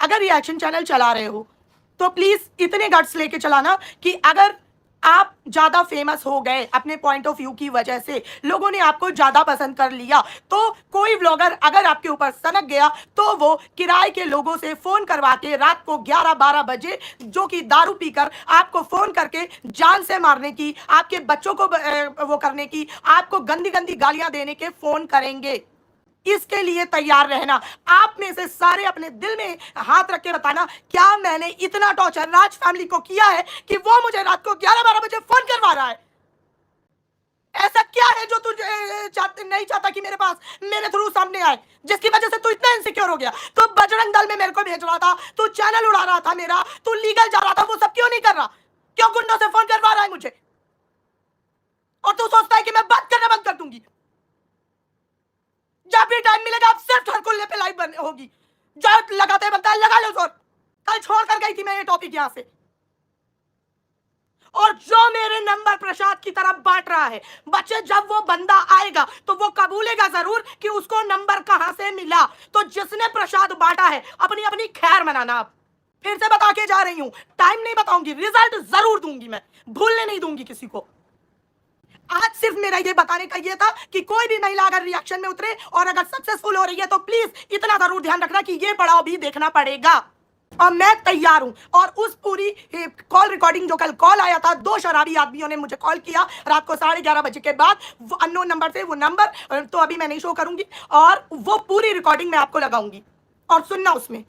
अगर reaction channel चला रहे हो तो प्लीज इतने गट्स लेके चलाना कि अगर आप ज्यादा फेमस हो गए अपने पॉइंट ऑफ व्यू की वजह से, लोगों ने आपको ज्यादा पसंद कर लिया, तो कोई व्लॉगर अगर आपके ऊपर सनक गया तो वो किराए के लोगों से फोन करवा के रात को 11-12 बजे, जो कि दारू पीकर आपको फोन करके जान से मारने की, आपके बच्चों को वो करने की, आपको गंदी गंदी गालियां देने के फोन करेंगे। इसके लिए तैयार रहना। आप में से सारे अपने दिल में हाथ रख के बताना, क्या मैंने इतना टॉर्चर राज फैमिली को किया है कि वो मुझे रात को 11-12 बजे फोन करवा रहा है? ऐसा क्या है जो तू नहीं चाहता कि मेरे पास मेरे थ्रू सामने आए, जिसकी वजह से तू इतना इनसिक्योर हो गया? तो बजरंग दल में मेरे को भेज रहा था, तू चैनल उड़ा रहा था मेरा, तू लीगल जा रहा था, वो सब क्यों नहीं कर रहा? क्यों गुंडों से फोन करवा रहा है मुझे? और तू सोचता है कि मैं बात करना बंद कर दूंगी? जब भी टाइम मिलेगा आप सिर्फ हरकुल्ले पे लाइव होगी। जब लगाते बनता है लगा लो जोर। कल छोड़ कर गई थी मैं ये टॉपिक यहां से। और जो मेरे नंबर प्रसाद की तरफ बांट रहा है, बच्चे जब वो बंदा आएगा तो वो कबूलेगा जरूर कि उसको नंबर कहां से मिला। तो जिसने प्रसाद बांटा है अपनी अपनी खैर मनाना। आप फिर से बता के जा रही हूं, टाइम नहीं बताऊंगी, रिजल्ट जरूर दूंगी, मैं भूलने नहीं दूंगी किसी को। आज सिर्फ मेरा ये बताने का ये था कि कोई भी महिला अगर रिएक्शन में उतरे और अगर सक्सेसफुल हो रही है तो प्लीज इतना जरूर ध्यान रखना कि ये पड़ाव भी देखना पड़ेगा। और मैं तैयार हूं। और उस पूरी कॉल रिकॉर्डिंग, जो कल कॉल आया था, 2 शराबी आदमियों ने मुझे कॉल किया रात को 11:30 बजे के बाद, वो अननोन नंबर से, वो नंबर तो अभी मैं नहीं शो करूंगी, और वो पूरी रिकॉर्डिंग मैं आपको लगाऊंगी और सुनना उसमें।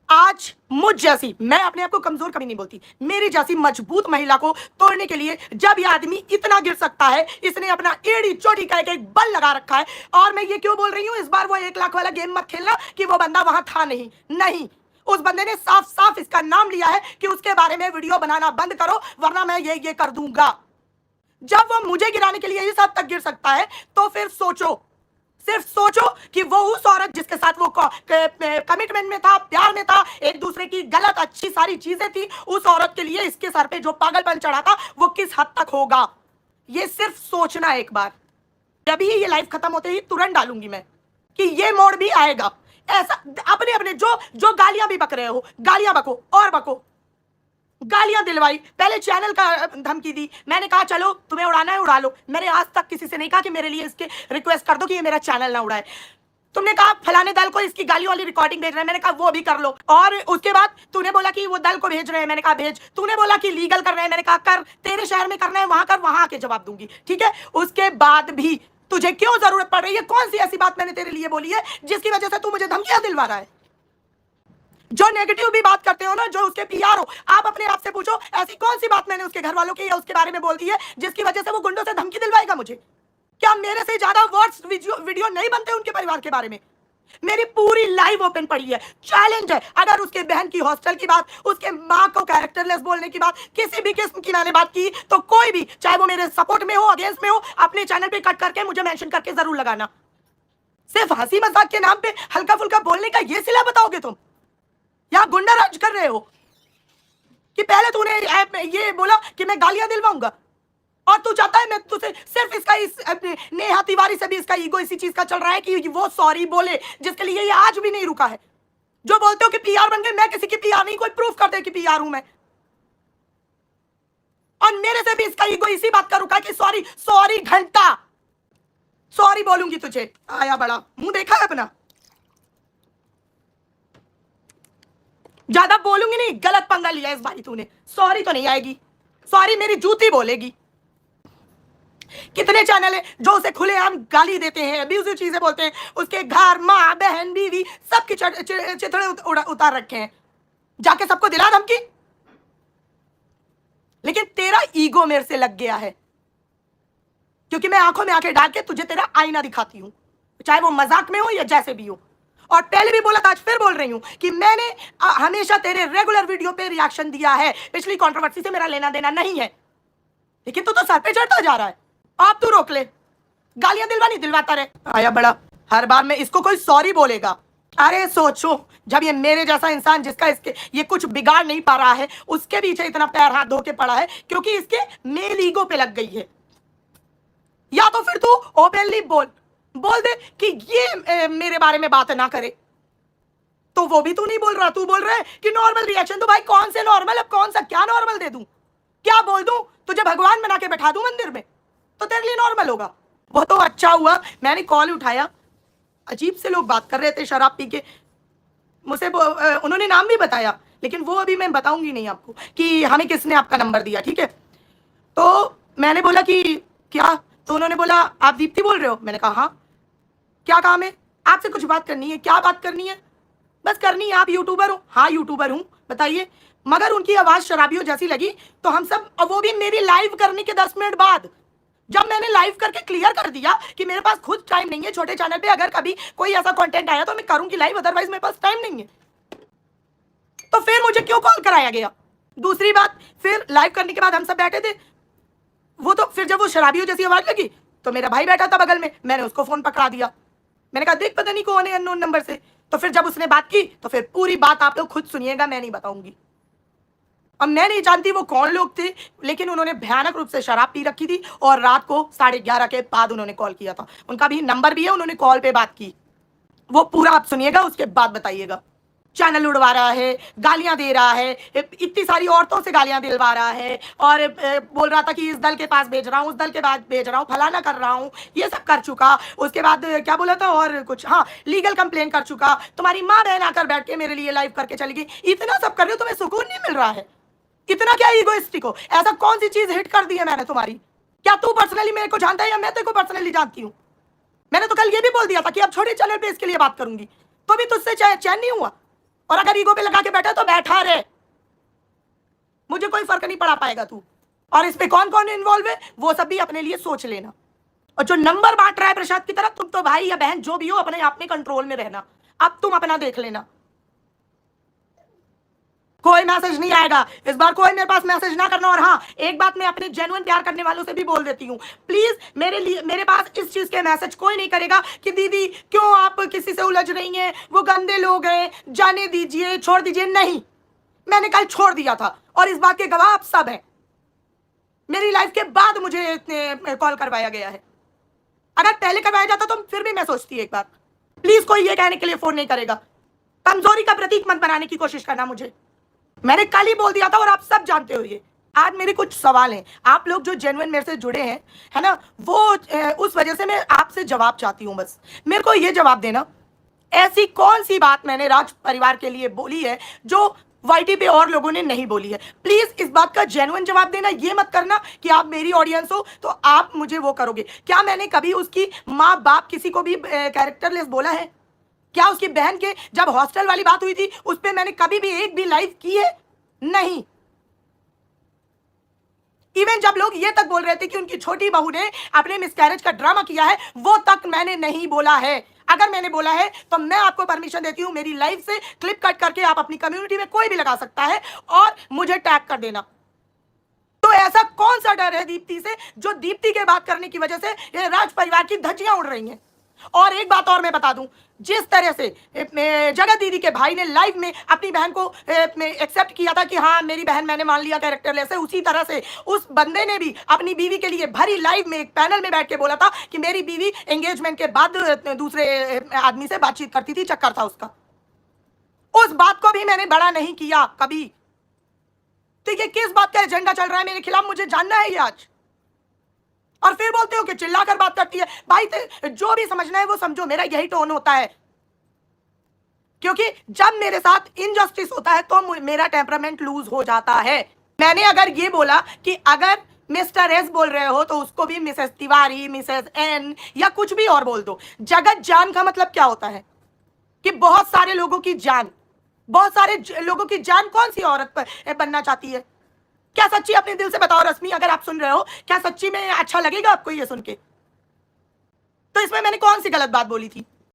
आज मुझ जैसी, मैं अपने आप को कमजोर कभी नहीं बोलती, मेरी जैसी मजबूत महिला को तोड़ने के लिए जब ये आदमी इतना गिर सकता है, इसने अपना एड़ी चोटी का एक बल लगा रखा है। और मैं ये क्यों बोल रही हूं, इस बार वो 1 लाख वाला गेम मत खेलना कि वो बंदा वहां था। नहीं, उस बंदे ने साफ साफ इसका नाम लिया है कि उसके बारे में वीडियो बनाना बंद करो वरना मैं ये कर दूंगा। जब वो मुझे गिराने के लिए इस हद तक गिर सकता है तो फिर सोचो, सिर्फ सोचो कि वो उस औरत जिसके साथ वो कमिटमेंट में था, प्यार में था, एक दूसरे की गलत अच्छी सारी चीजें थी, उस औरत के लिए इसके सर पे जो पागलपन चढ़ा था वो किस हद तक होगा। ये सिर्फ सोचना एक बार। जब ही ये लाइव खत्म होते ही तुरंत डालूंगी मैं कि ये मोड़ भी आएगा। ऐसा अपने अपने जो गालियां भी बक रहे हो, गालियां बको और बको। गालियां दिलवाई, पहले चैनल का धमकी दी, मैंने कहा चलो तुम्हें उड़ाना है उड़ा लो। मैंने आज तक किसी से नहीं कहा कि मेरे लिए इसके रिक्वेस्ट कर दो कि ये मेरा चैनल ना उड़ाए। तुमने कहा फलाने दल को इसकी गाली वाली रिकॉर्डिंग भेज रहे हैं, मैंने कहा वो भी कर लो। और उसके बाद तूने बोला कि वो दल को भेज रहे हैं, मैंने कहा भेज। तूने बोला कि लीगल कर रहे हैं, मैंने कहा कर, तेरे शहर में करना है वहां कर, वहां आके जवाब दूंगी, ठीक है। उसके बाद भी तुझे क्यों जरूरत पड़ रही है? कौन सी ऐसी बात मैंने तेरे लिए बोली है जिसकी वजह से तू मुझे धमकियां दिलवा रहा है? जो नेगेटिव भी बात करते हो ना, जो उसके पीआर हो, आप अपने आप से पूछो ऐसी कौन सी बात मैंने उसके घर वालों की या उसके बारे में बोल दी है जिसकी वजह से वो गुंडों से धमकी दिलवाएगा मुझे? क्या मेरे से ज्यादा वर्ड्स वीडियो नहीं बनते उनके परिवार के बारे में? मेरी पूरी लाइव ओपन पड़ी है, चैलेंज है। अगर उसके बहन की हॉस्टल की बात, उसके माँ को कैरेक्टरलेस बोलने की बात, किसी भी किस्म की मैंने बात की तो कोई भी, चाहे वो मेरे सपोर्ट में हो, अगेंस्ट में हो, अपने चैनल पे कट करके मुझे मेंशन करके जरूर लगाना। सिर्फ हंसी मजाक के नाम पे हल्का फुल्का बोलने का ये सिला बताओगे तुम? या गुंडा राज कर रहे हो कि पहले तूने ये बोला कि मैं गालियां दिलवाऊंगा और तू चाहता है मैं तुझे सिर्फ इसका नेहा तिवारी से भी इसका ईगो इसी चीज का चल रहा है कि वो सॉरी बोले, जिसके लिए ये आज भी नहीं रुका है। जो बोलते हो कि पीआर बन गए, मैं किसी की पीआर नहीं, कोई प्रूफ कर दे कि पीआर हूं मैं। और मेरे से भी इसका ईगो इसी बात का रुका कि सॉरी घंटा सॉरी बोलूंगी तुझे। आया बड़ा मुंह देखा है अपना, ज्यादा बोलूंगी नहीं, गलत पंगा लिया इस बारी तूने। सॉरी तो नहीं आएगी, सॉरी मेरी जूती बोलेगी। कितने चैनल है जो उसे खुलेआम गाली देते हैं, अब्यूजिव चीजें बोलते हैं, उसके घर, माँ, बहन, बीवी सबकी चिथड़े उतार रखे हैं, जाके सबको दिला धमकी। लेकिन तेरा ईगो मेरे से लग गया है क्योंकि मैं आंखों में आंखें डाल के तुझे तेरा आईना दिखाती हूं, चाहे वो मजाक में हो या जैसे भी हो। और पहले भी बोला था, आज फिर बोल रही हूं कि मैंने हमेशा तेरे रेगुलर वीडियो पे रिएक्शन दिया है, पिछली कंट्रोवर्सी से मेरा लेना देना नहीं है। लेकिन तू तो सर पे चढ़ता जा रहा है, आप तू रोक ले। गालियां दिलवाता रहे। आया बड़ा, हर बार में इसको कोई सॉरी बोलेगा। अरे सोचो, जब ये मेरे जैसा इंसान जिसका इसके ये कुछ बिगाड़ नहीं पा रहा है, उसके पीछे इतना पैर हाथ धो के पड़ा है क्योंकि इसके मेल ईगो पे लग गई है। या तो फिर तू ओपनली बोल दे कि ये मेरे बारे में बात ना करे। तो वो भी तू नहीं बोल रहा, तू बोल रहा है कि नॉर्मल रिएक्शन। तो भाई कौन से नॉर्मल, अब कौन सा क्या नॉर्मल दे दूं, क्या बोल दूं, तुझे भगवान बना के बैठा दूं मंदिर में तो तेरे लिए नॉर्मल होगा। वो तो अच्छा हुआ मैंने कॉल उठाया, अजीब से लोग बात कर रहे थे शराब पी के मुझसे, उन्होंने नाम भी बताया लेकिन वो अभी मैं बताऊंगी नहीं आपको कि हमें किसने आपका नंबर दिया, ठीक है। तो मैंने बोला कि क्या, तो उन्होंने बोला आप दीप्ति बोल रहे हो। मैंने कहा हाँ, क्या काम है आपसे, कुछ बात करनी है। क्या बात करनी है, बस करनी है, आप यूट्यूबर हो। हाँ यूट्यूबर हूँ, बताइए। मगर उनकी आवाज शराबियों जैसी लगी तो हम सब, और वो भी मेरी लाइव करने के 10 मिनट बाद, जब मैंने लाइव करके क्लियर कर दिया कि मेरे पास खुद टाइम नहीं है, छोटे चैनल पे अगर कभी कोई ऐसा कंटेंट आया तो मैं करूंगी लाइव, अदरवाइज मेरे पास टाइम नहीं है, तो फिर मुझे क्यों कॉल कराया गया। दूसरी बात, फिर लाइव करने के बाद हम सब बैठे थे, वो तो फिर जब वो शराबियों जैसी आवाज लगी तो मेरा भाई बैठा था बगल में, मैंने उसको फोन पकड़ा दिया। मैंने कहा देख पता नहीं कौन है अननोन नंबर से। तो फिर जब उसने बात की तो फिर पूरी बात आप लोग खुद सुनिएगा, मैं नहीं बताऊंगी। अब मैं नहीं जानती वो कौन लोग थे, लेकिन उन्होंने भयानक रूप से शराब पी रखी थी और रात को 11:30 के बाद उन्होंने कॉल किया था। उनका भी नंबर भी है, उन्होंने कॉल पे बात की, वो पूरा आप सुनिएगा उसके बाद बताइएगा। चैनल उड़वा रहा है, गालियां दे रहा है, इतनी सारी औरतों से गालियां दिलवा रहा है, और बोल रहा था कि इस दल के पास भेज रहा हूँ, उस दल के पास भेज रहा हूँ, फलाना कर रहा हूँ, ये सब कर चुका। उसके बाद क्या बोला था और कुछ, हाँ लीगल कंप्लेन कर चुका, तुम्हारी माँ बहन आकर बैठ के मेरे लिए लाइव करके चली गई। इतना सब कर रहे हो, तुम्हें सुकून नहीं मिल रहा है, इतना क्या ईगोइस्टिक हो, ऐसा कौन सी चीज हिट कर दी है मैंने तुम्हारी। क्या तू पर्सनली मेरे को जानता है या मैं तेरे को पर्सनली जानती हूँ। मैंने तो कल ये भी बोल दिया था कि अब छोटे चैनल पे इसके लिए बात करूंगी, तो भी तुझसे चैन नहीं हुआ। और अगर ईगो पे लगा के बैठा तो बैठा रहे, मुझे कोई फर्क नहीं पड़ा पाएगा तू। और इस पे कौन कौन इन्वॉल्व है वो सब भी अपने लिए सोच लेना। और जो नंबर बांट रहा है प्रसाद की तरफ, तुम तो भाई या बहन जो भी हो अपने आप में कंट्रोल में रहना, अब तुम अपना देख लेना। कोई मैसेज नहीं आएगा इस बार, कोई मेरे पास मैसेज ना करना। और हाँ एक बात मैं अपने जेन्युइन प्यार करने वालों से भी बोल देती हूँ, प्लीज मेरे पास इस चीज के मैसेज कोई नहीं करेगा कि दीदी क्यों आप किसी से उलझ रही हैं, वो गंदे लोग हैं, जाने दीजिए, छोड़ दीजिए। नहीं, मैंने कल छोड़ दिया था और इस बात के गवाह आप सब हैं। मेरी लाइफ के बाद मुझे कॉल करवाया गया है, अगर पहले करवाया जाता तो फिर भी मैं सोचती एक बार। प्लीज कोई ये कहने के लिए फोन नहीं करेगा, कमजोरी का प्रतीक मत बनाने की कोशिश करना मुझे। मैंने कल ही बोल दिया था और आप सब जानते हो ये। आज मेरे कुछ सवाल हैं, आप लोग जो जेन्युइन मेरे से जुड़े हैं, है ना, वो उस वजह से मैं आपसे जवाब चाहती हूँ। बस मेरे को ये जवाब देना, ऐसी कौन सी बात मैंने राज परिवार के लिए बोली है जो वाईटी पे और लोगों ने नहीं बोली है। प्लीज इस बात का जेन्युइन जवाब देना, ये मत करना कि आप मेरी ऑडियंस हो तो आप मुझे वो करोगे। क्या मैंने कभी उसकी माँ बाप किसी को भी कैरेक्टरलेस बोला है? क्या उसकी बहन के जब हॉस्टल वाली बात हुई थी उस पर मैंने कभी भी एक भी लाइव की है? नहीं। इवन जब लोग ये तक बोल रहे थे कि उनकी छोटी बहू ने अपने मिसकैरेज का ड्रामा किया है, वो तक मैंने नहीं बोला है। अगर मैंने बोला है तो मैं आपको परमिशन देती हूं, मेरी लाइव से क्लिप कट करके आप अपनी कम्युनिटी में कोई भी लगा सकता है और मुझे टैग कर देना। तो ऐसा कौन सा डर है दीप्ति से, जो दीप्ति के बात करने की वजह से ये राज परिवार की धज्जियां उड़ रही हैं? और एक बात और मैं बता दूं, जिस तरह से जगत दीदी के भाई ने लाइव में अपनी बहन को एक्सेप्ट किया था कि हाँ मेरी बहन मैंने मान लिया कैरेक्टरलेस है, उसी तरह से उस बंदे ने भी अपनी बीवी के लिए भरी लाइव में एक पैनल में बैठ के बोला था कि मेरी बीवी एंगेजमेंट के बाद दूसरे आदमी से बातचीत करती थी, चक्कर था उसका। उस बात को भी मैंने बड़ा नहीं किया कभी। तो ये किस बात का एजेंडा चल रहा है मेरे खिलाफ, मुझे जानना है ये आज। और फिर बोलते हो कि चिल्लाकर बात करती है। भाई जो भी समझना है वो समझो, मेरा यही टोन होता है, क्योंकि जब मेरे साथ इनजस्टिस होता है तो मेरा टेम्परामेंट लूज हो जाता है। मैंने अगर ये बोला कि अगर मिस्टर एस बोल रहे हो तो उसको भी मिसेस तिवारी, मिसेस एन या कुछ भी और बोल दो। जगत जान का मतलब क्या होता है कि बहुत सारे लोगों की जान, बहुत सारे लोगों की जान कौन सी औरत पर बनना चाहती है? क्या सच्ची अपने दिल से बताओ रश्मि, अगर आप सुन रहे हो, क्या सच्ची में अच्छा लगेगा आपको ये सुन के? तो इसमें मैंने कौन सी गलत बात बोली थी?